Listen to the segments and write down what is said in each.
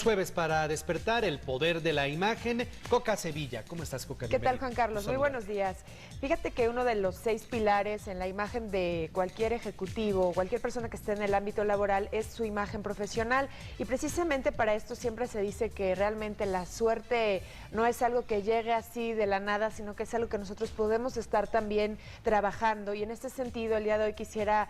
jueves para despertar el poder de la imagen. Coca Sevilla, ¿cómo estás, Coca? ¿Qué tal, Juan Carlos? Muy buenos días. Fíjate que uno de los 6 pilares en la imagen de cualquier ejecutivo o cualquier persona que esté en el ámbito laboral es su imagen profesional, y precisamente para esto siempre se dice que realmente la suerte no es algo que llegue así de la nada, sino que es algo que nosotros podemos estar también trabajando, y en este sentido el día de hoy quisiera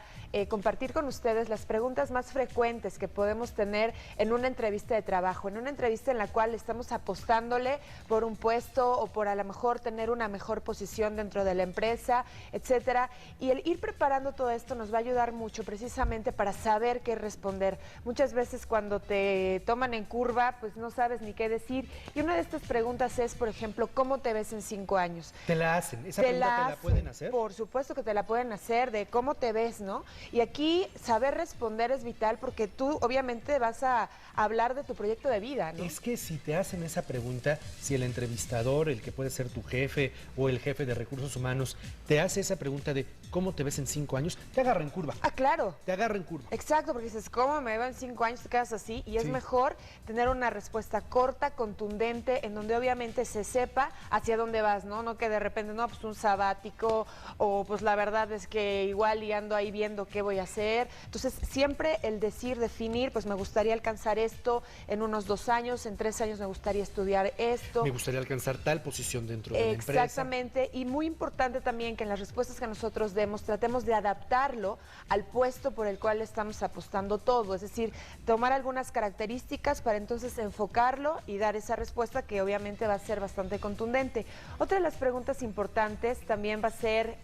compartir con ustedes las preguntas más frecuentes que podemos tener en una entrevista de trabajo, en una entrevista en la cual estamos apostándole por un puesto o por a lo mejor tener una mejor posición dentro de la empresa, etcétera. Y el ir preparando todo esto nos va a ayudar mucho precisamente para saber qué responder. Muchas veces cuando te toman en curva, pues no sabes ni qué decir. Y una de estas preguntas es, por ejemplo, ¿cómo te ves en 5 años? ¿Te la hacen? ¿Esa pregunta te la pueden hacer? Por supuesto que te la pueden hacer, de cómo te ves, ¿no? Y aquí saber responder es vital, porque tú obviamente vas a hablar de tu proyecto de vida, ¿no? Es que si te hacen esa pregunta, si el entrevistador, el que puede ser tu jefe o el jefe de recursos humanos, te hace esa pregunta de ¿cómo te ves en 5 años? Te agarra en curva. Ah, claro. Te agarra en curva. Exacto, porque dices, ¿cómo me veo en 5 años? Te quedas así, y es mejor tener una respuesta corta, contundente, en donde obviamente se sepa hacia dónde vas, ¿no? No que de repente, no, pues un sabático, o pues la verdad es que igual y ando ahí viendo qué voy a hacer. Entonces, siempre el decir, definir, pues me gustaría alcanzar esto en unos 2 años, en 3 años me gustaría estudiar esto. Me gustaría alcanzar tal posición dentro de la empresa. Exactamente, y muy importante también que en las respuestas que nosotros demos tratemos de adaptarlo al puesto por el cual estamos apostando todo, es decir, tomar algunas características para entonces enfocarlo y dar esa respuesta que obviamente va a ser bastante contundente. Otra de las preguntas importantes también va a ser,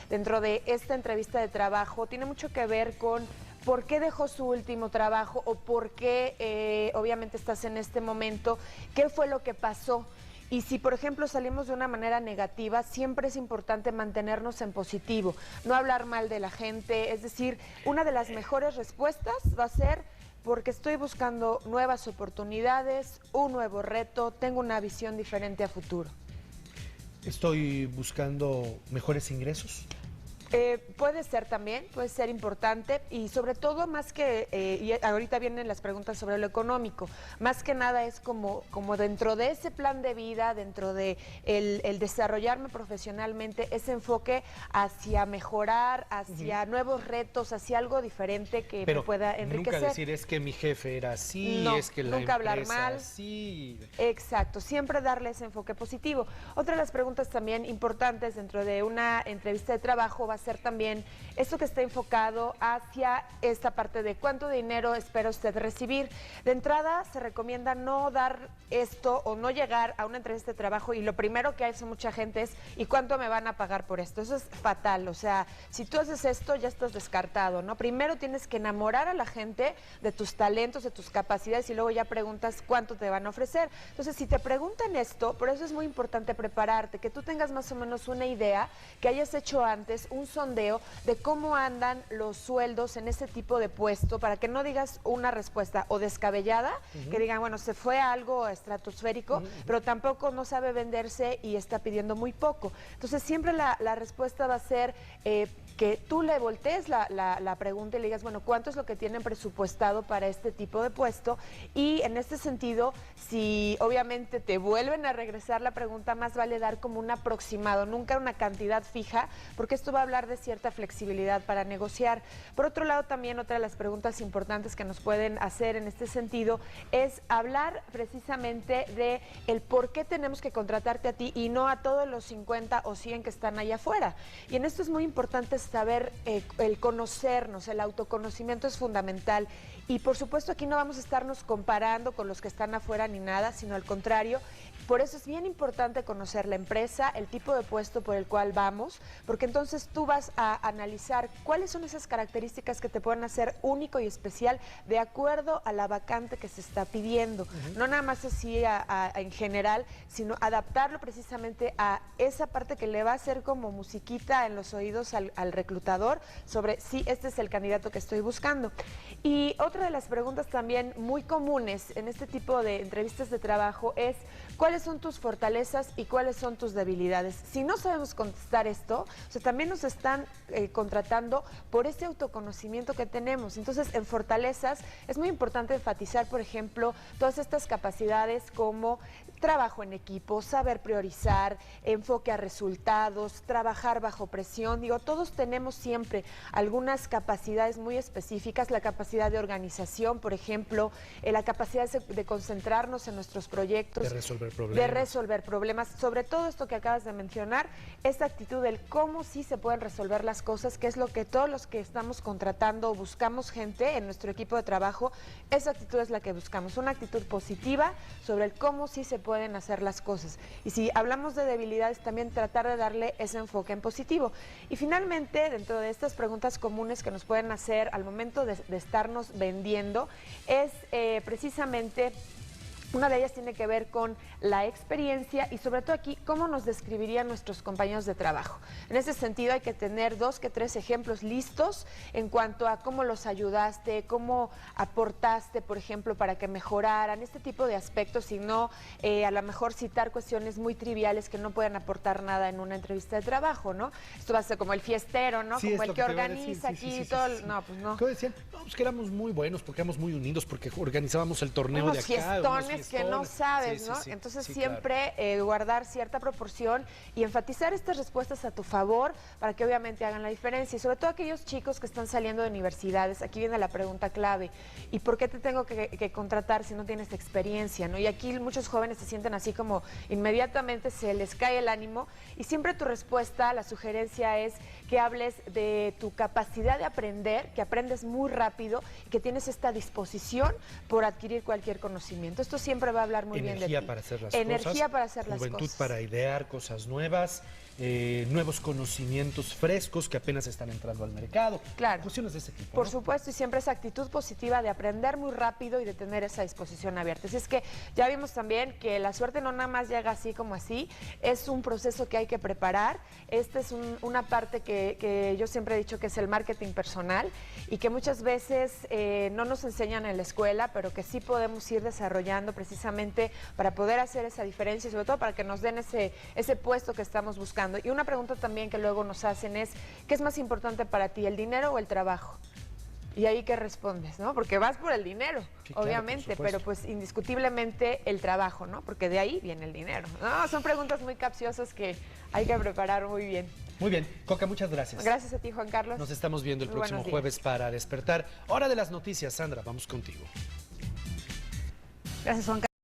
dentro de esta entrevista de trabajo, tiene mucho que ver con ¿por qué dejó su último trabajo? O ¿por qué obviamente estás en este momento? ¿Qué fue lo que pasó? Y si, por ejemplo, salimos de una manera negativa, siempre es importante mantenernos en positivo, no hablar mal de la gente. Es decir, una de las mejores respuestas va a ser porque estoy buscando nuevas oportunidades, un nuevo reto, tengo una visión diferente a futuro. ¿Estoy buscando mejores ingresos? Puede ser también, puede ser importante, y sobre todo más que, y ahorita vienen las preguntas sobre lo económico, más que nada es como dentro de ese plan de vida, dentro de el desarrollarme profesionalmente, ese enfoque hacia mejorar, hacia nuevos retos, hacia algo diferente que me pueda enriquecer. Nunca decir es que mi jefe era así, no, es que la nunca empresa hablar mal. Así. Exacto, siempre darle ese enfoque positivo. Otra de las preguntas también importantes dentro de una entrevista de trabajo va a ser también esto que está enfocado hacia esta parte de cuánto dinero espera usted recibir. De entrada se recomienda no dar esto o no llegar a una entrevista de trabajo y lo primero que hace mucha gente es ¿y cuánto me van a pagar por esto? Eso es fatal, o sea, si tú haces esto ya estás descartado, ¿no? Primero tienes que enamorar a la gente de tus talentos, de tus capacidades, y luego ya preguntas cuánto te van a ofrecer. Entonces, si te preguntan esto, por eso es muy importante prepararte, que tú tengas más o menos una idea, que hayas hecho antes un sondeo de cómo andan los sueldos en ese tipo de puesto, para que no digas una respuesta o descabellada, que digan, bueno, se fue a algo estratosférico, pero tampoco no sabe venderse y está pidiendo muy poco. Entonces, siempre la respuesta va a ser que tú le voltees la pregunta y le digas, bueno, ¿cuánto es lo que tienen presupuestado para este tipo de puesto? Y en este sentido, si obviamente te vuelven a regresar la pregunta, más vale dar como un aproximado, nunca una cantidad fija, porque esto va a hablar de cierta flexibilidad para negociar. Por otro lado, también otra de las preguntas importantes que nos pueden hacer en este sentido es hablar precisamente de el por qué tenemos que contratarte a ti y no a todos los 50 o 100 que están allá afuera. Y en esto es muy importante saber el conocernos, el autoconocimiento es fundamental. Y por supuesto aquí no vamos a estarnos comparando con los que están afuera ni nada, sino al contrario. Por eso es bien importante conocer la empresa, el tipo de puesto por el cual vamos, porque entonces tú vas a analizar cuáles son esas características que te pueden hacer único y especial de acuerdo a la vacante que se está pidiendo. No nada más así en general, sino adaptarlo precisamente a esa parte que le va a hacer como musiquita en los oídos al reclutador sobre si este es el candidato que estoy buscando. Y otra de las preguntas también muy comunes en este tipo de entrevistas de trabajo es ¿cuáles ¿Cuáles son tus fortalezas y cuáles son tus debilidades? Si no sabemos contestar esto, o sea, también nos están contratando por ese autoconocimiento que tenemos. Entonces, en fortalezas es muy importante enfatizar, por ejemplo, todas estas capacidades como trabajo en equipo, saber priorizar, enfoque a resultados, trabajar bajo presión. Digo, todos tenemos siempre algunas capacidades muy específicas, la capacidad de organización, por ejemplo, la capacidad de concentrarnos en nuestros proyectos. De resolver problemas. Sobre todo esto que acabas de mencionar, esta actitud del cómo sí se pueden resolver las cosas, que es lo que todos los que estamos contratando o buscamos gente en nuestro equipo de trabajo, esa actitud es la que buscamos, una actitud positiva sobre el cómo sí se pueden hacer las cosas. Y si hablamos de debilidades, también tratar de darle ese enfoque en positivo. Y finalmente, dentro de estas preguntas comunes que nos pueden hacer al momento de estarnos vendiendo, es precisamente... Una de ellas tiene que ver con la experiencia y sobre todo aquí, cómo nos describirían nuestros compañeros de trabajo. En ese sentido hay que tener 2 que 3 ejemplos listos en cuanto a cómo los ayudaste, cómo aportaste, por ejemplo, para que mejoraran, este tipo de aspectos y no a lo mejor citar cuestiones muy triviales que no pueden aportar nada en una entrevista de trabajo, ¿no? Esto va a ser como el fiestero, ¿no? Sí, como el lo que te iba a organiza decir, aquí todo. No, pues no. ¿Qué decían? No, pues que éramos muy buenos porque éramos muy unidos, porque organizábamos el torneo Unos de acá. Fiestones que no sabes, ¿no? Entonces siempre guardar cierta proporción y enfatizar estas respuestas a tu favor para que obviamente hagan la diferencia. Y sobre todo aquellos chicos que están saliendo de universidades, aquí viene la pregunta clave. ¿Y por qué te tengo que contratar si no tienes experiencia, ¿no? Y aquí muchos jóvenes se sienten así como inmediatamente se les cae el ánimo y siempre tu respuesta, la sugerencia es que hables de tu capacidad de aprender, que aprendes muy rápido y que tienes esta disposición por adquirir cualquier conocimiento. Esto siempre va a hablar muy bien de ti. Energía para hacer las Energía cosas. para hacer las cosas. Juventud para idear cosas nuevas, nuevos conocimientos frescos que apenas están entrando al mercado. Claro. Cuestiones de ese tipo, Por ¿no? supuesto, y siempre esa actitud positiva de aprender muy rápido y de tener esa disposición abierta. Así es que ya vimos también que la suerte no nada más llega así como así, es un proceso que hay que preparar. Esta es una parte que yo siempre he dicho que es el marketing personal y que muchas veces no nos enseñan en la escuela, pero que sí podemos ir desarrollando precisamente para poder hacer esa diferencia y sobre todo para que nos den ese puesto que estamos buscando. Y una pregunta también que luego nos hacen es, ¿qué es más importante para ti, el dinero o el trabajo? Y ahí ¿qué respondes, no? Porque vas por el dinero, sí, obviamente, claro, pero pues indiscutiblemente el trabajo, ¿no? Porque de ahí viene el dinero. No, son preguntas muy capciosas que hay que preparar muy bien. Muy bien, Coca, muchas gracias. Gracias a ti, Juan Carlos. Nos estamos viendo el próximo jueves para Despertar. Hora de las noticias, Sandra, vamos contigo. Gracias, Juan Carlos.